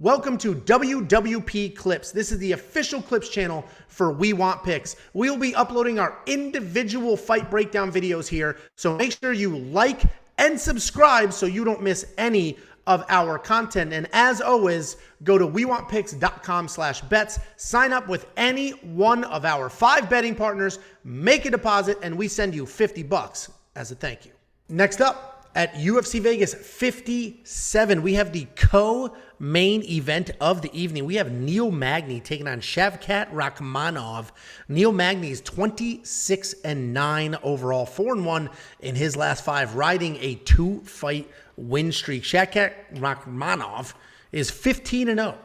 Welcome to WWP Clips. This is the official Clips channel for We Want Picks. We'll be uploading our individual fight breakdown videos here, so make sure you like and subscribe so you don't miss any of our content. And as always, go to wewantpicks.com/bets, sign up with any one of our 5 betting partners, make a deposit, and we send you $50 as a thank you. Next up, at UFC Vegas 57, we have the co-main event of the evening. We have Neil Magny taking on Shavkat Rakhmonov. Neil Magny is 26-9 overall, 4-1 in his last 5, riding a 2-fight win streak. Shavkat Rakhmonov is 15-0.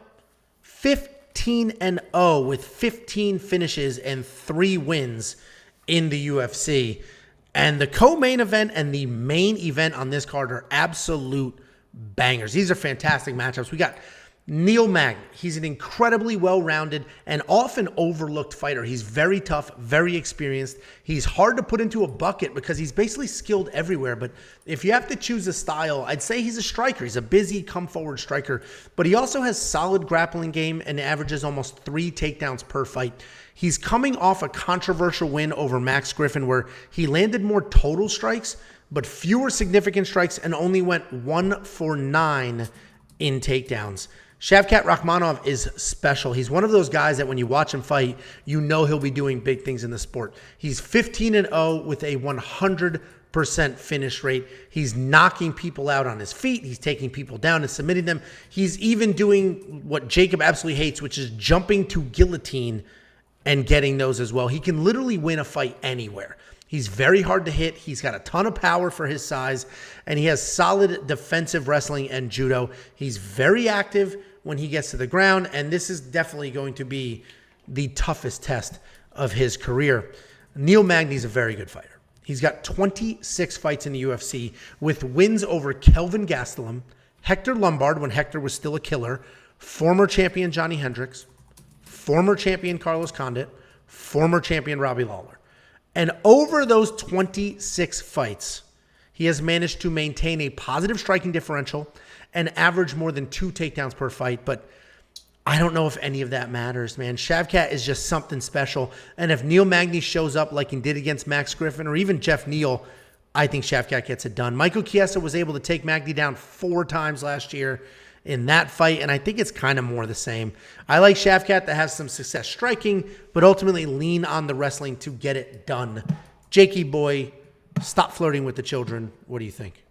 15-0 with 15 finishes and 3 wins in the UFC. And the co-main event and the main event on this card are absolute bangers. These are fantastic matchups. We got Neil Magny. He's an incredibly well-rounded and often overlooked fighter. He's very tough, very experienced. He's hard to put into a bucket because he's basically skilled everywhere. But if you have to choose a style, I'd say he's a striker. He's a busy, come-forward striker. But he also has solid grappling game and averages almost 3 takedowns per fight. He's coming off a controversial win over Max Griffin where he landed more total strikes, but fewer significant strikes and only went 1 for 9 in takedowns. Shavkat Rakhmonov is special. He's one of those guys that when you watch him fight, you know he'll be doing big things in the sport. He's 15-0 with a 100% finish rate. He's knocking people out on his feet. He's taking people down and submitting them. He's even doing what Jacob absolutely hates, which is jumping to guillotine and getting those as well. He can literally win a fight anywhere. He's very hard to hit. He's got a ton of power for his size, and he has solid defensive wrestling and judo. He's very active when he gets to the ground, and this is definitely going to be the toughest test of his career. Neil Magny is a very good fighter. He's got 26 fights in the UFC with wins over Kelvin Gastelum, Hector Lombard when Hector was still a killer, former champion Johnny Hendricks, former champion Carlos Condit, former champion Robbie Lawler. And over those 26 fights, he has managed to maintain a positive striking differential and average more than 2 takedowns per fight. But I don't know if any of that matters, man. Shavkat is just something special. And if Neil Magny shows up like he did against Max Griffin or even Jeff Neal, I think Shavkat gets it done. Michael Chiesa was able to take Magny down 4 times last year in that fight, and I think it's kind of more the same. I like Shavkat to have some success striking, but ultimately lean on the wrestling to get it done. Jakey boy, stop flirting with the children. What do you think?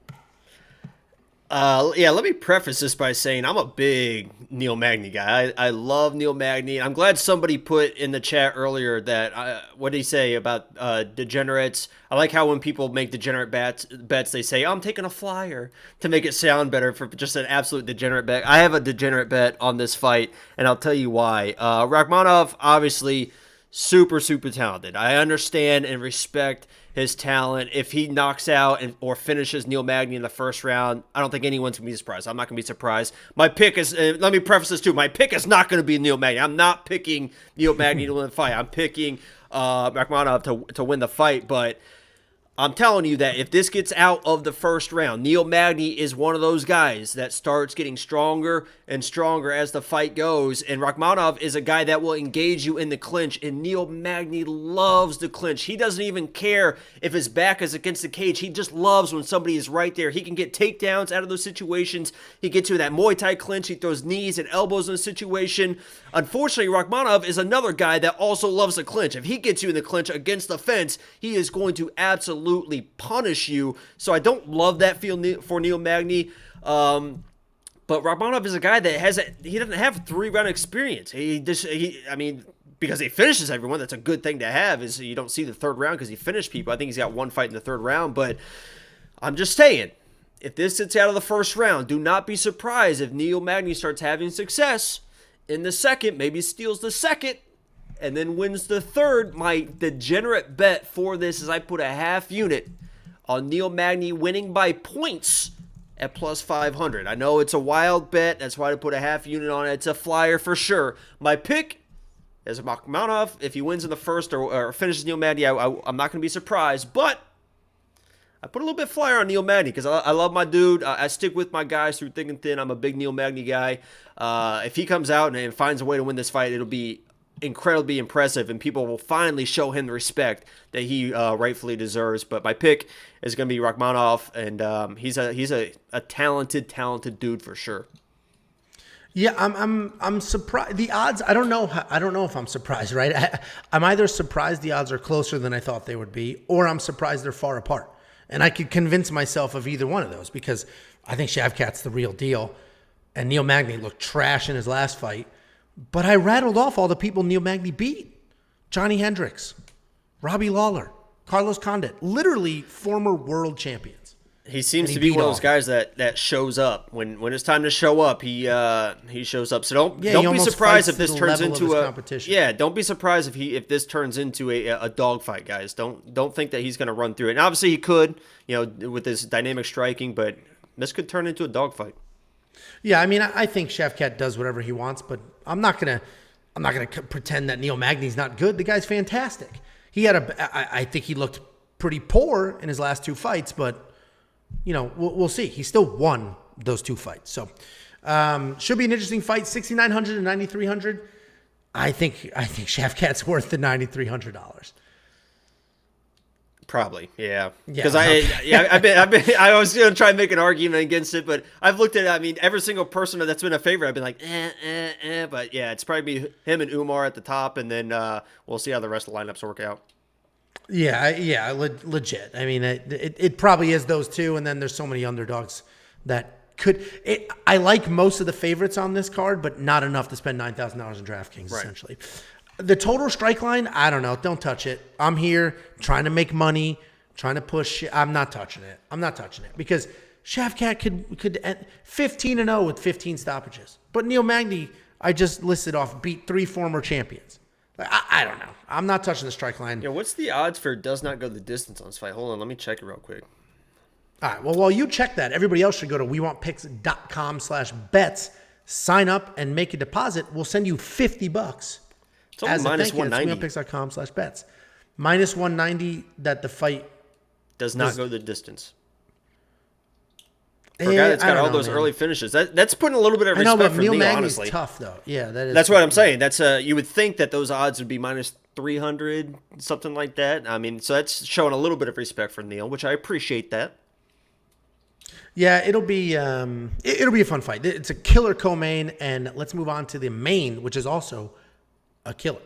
Yeah, let me preface this by saying I'm a big Neil Magny guy. I love Neil Magny. I'm glad somebody put in the chat earlier that, what did he say about degenerates? I like how when people make degenerate bets, they say, oh, I'm taking a flyer to make it sound better for just an absolute degenerate bet. I have a degenerate bet on this fight, and I'll tell you why. Rakhmonov, obviously, super, super talented. I understand and respect his talent. If he knocks out or finishes Neil Magny in the first round, I don't think anyone's going to be surprised. I'm not going to be surprised. My pick is, let me preface this too, my pick is not going to be Neil Magny. I'm not picking Neil Magny to win the fight. I'm picking Rakhmonov to win the fight, but I'm telling you that if this gets out of the first round, Neil Magny is one of those guys that starts getting stronger and stronger as the fight goes. And Rakhmonov is a guy that will engage you in the clinch. And Neil Magny loves the clinch. He doesn't even care if his back is against the cage. He just loves when somebody is right there. He can get takedowns out of those situations. He gets you that Muay Thai clinch. He throws knees and elbows in the situation. Unfortunately, Rakhmonov is another guy that also loves the clinch. If he gets you in the clinch against the fence, he is going to absolutely punish you. So I don't love that feel for Neil Magny. But Rakhmonov is a guy that he doesn't have 3-round experience. I mean, because he finishes everyone, that's a good thing to have, is you don't see the 3rd round because he finished people. I think he's got 1 fight in the 3rd round, but I'm just saying, if this sits out of the 1st round, do not be surprised if Neil Magny starts having success in the 2nd, maybe steals the 2nd, and then wins the 3rd. My degenerate bet for this is I put a half unit on Neil Magny winning by points at plus 500. I know it's a wild bet. That's why I put a half unit on it. It's a flyer for sure. My pick is Rakhmonov. If he wins in the 1st or finishes Neil Magny, I'm not going to be surprised. But I put a little bit flyer on Neil Magny because I love my dude. I stick with my guys through thick and thin. I'm a big Neil Magny guy. If he comes out and finds a way to win this fight, it'll be incredibly impressive, and people will finally show him the respect that he rightfully deserves. But my pick is going to be Rakhmonov, and he's a talented dude for sure. Yeah, I'm surprised. The odds, I don't know if I'm surprised, right? I'm either surprised the odds are closer than I thought they would be, or I'm surprised they're far apart. And I could convince myself of either one of those because I think Shavkat's the real deal, and Neil Magny looked trash in his last fight. But I rattled off all the people Neil Magny beat: Johnny Hendricks, Robbie Lawler, Carlos Condit, literally former world champions. He seems to be one of those guys that shows up when it's time to show up. He shows up. So don't be surprised if this turns into a competition. Yeah, don't be surprised if this turns into a dogfight, guys. Don't think that he's going to run through it. And obviously he could, with his dynamic striking, but this could turn into a dogfight. Yeah, I mean, I think Shavkat does whatever he wants, but I'm not gonna pretend that Neil Magny's not good. The guy's fantastic. I think he looked pretty poor in his last two fights, but we'll see. He still won those two fights. So should be an interesting fight. 6,900 and 9,300. I think Shavkat's worth the $9,300. Probably, yeah. Because I was going to try and make an argument against it, but I've looked at it. I mean, every single person that's been a favorite, I've been like, but yeah, it's probably be him and Umar at the top, and then we'll see how the rest of the lineups work out. Yeah, legit. I mean, it probably is those two, and then there's so many underdogs that could. I like most of the favorites on this card, but not enough to spend $9,000 in DraftKings, right. Essentially. The total strike line, I don't know. Don't touch it. I'm here trying to make money, trying to push. I'm not touching it. Because Shavkat could end 15-0 with 15 stoppages. But Neil Magny, I just listed off, beat 3 former champions. I don't know. I'm not touching the strike line. Yeah, what's the odds for does not go the distance on this fight? Hold on, let me check it real quick. All right. Well, while you check that, everybody else should go to wewantpicks.com/bets, sign up, and make a deposit. We'll send you $50. It's only minus 190. wewantpicks.com/bets. Minus 190 that the fight does not go the distance. For a guy that's got all those early finishes, that's putting a little bit of respect for Neil, honestly. Neil Magny's tough, though. Yeah, that is. That's what I'm saying. That's you would think that those odds would be minus 300, something like that. I mean, so that's showing a little bit of respect for Neil, which I appreciate that. Yeah, it'll be a fun fight. It's a killer co-main, and let's move on to the main, which is also a killer.